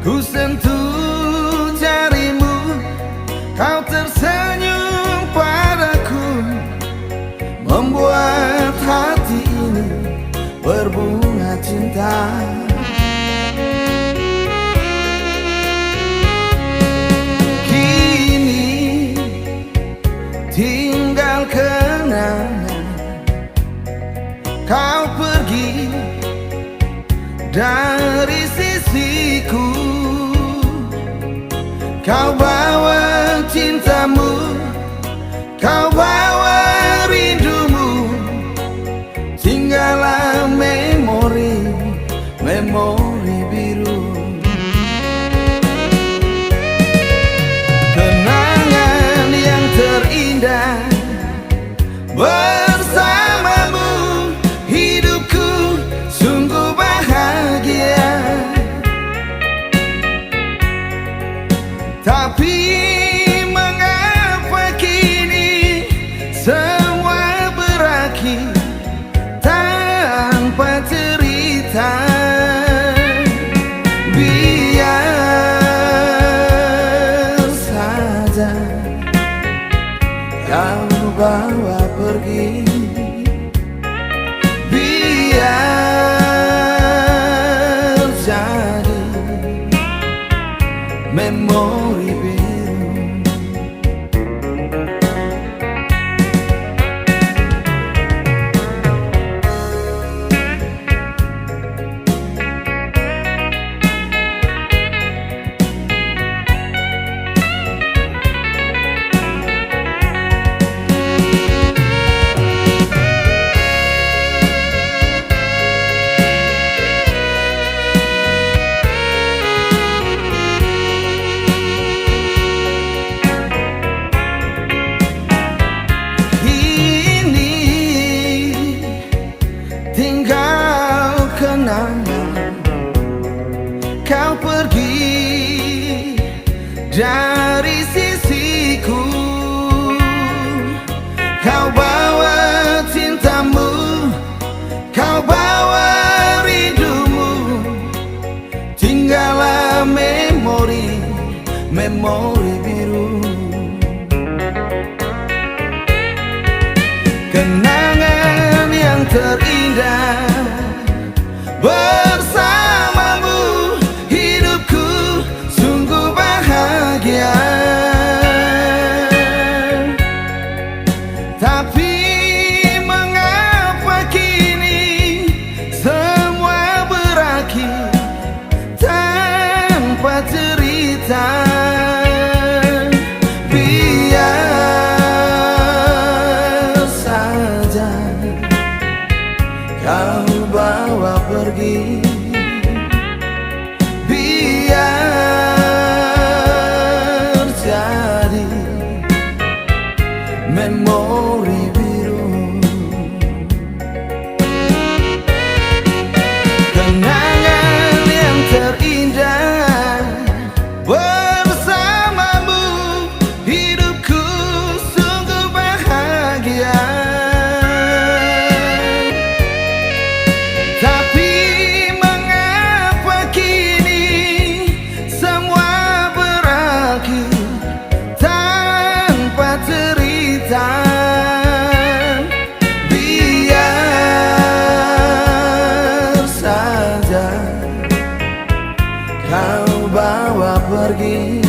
Ku sentuh jarimu, kau tersenyum padaku, membuat hati ini berbunga cinta. Kini tinggal kenangan, kau pergi dari sisiku. Kau bawa cintamu, kau bawa rindumu, tinggallah memori, memori biru. Kenangan yang terindah, bersamamu hidupku sungguh bahagia. Tapi mengapa kini semua berakhir tanpa cerita? Biar saja kau bawa pergi, biar jadi memori biru. Tinggal kenangan, kau pergi dari sisiku. Kau bawa cintamu, kau bawa rindumu, tinggallah memori, memori biru. Kenangan yang terindah, bersamamu hidupku sungguh bahagia. Tapi mengapa kini semua berakhir tanpa cerita? Kau bawa pergi, biar jadi memori biru. Kenangan yang terindah, bersamamu hidupku sungguh bahagia. Tapi mengapa kini semua berakhir tanpa cerita? Biar saja kau bawa pergi,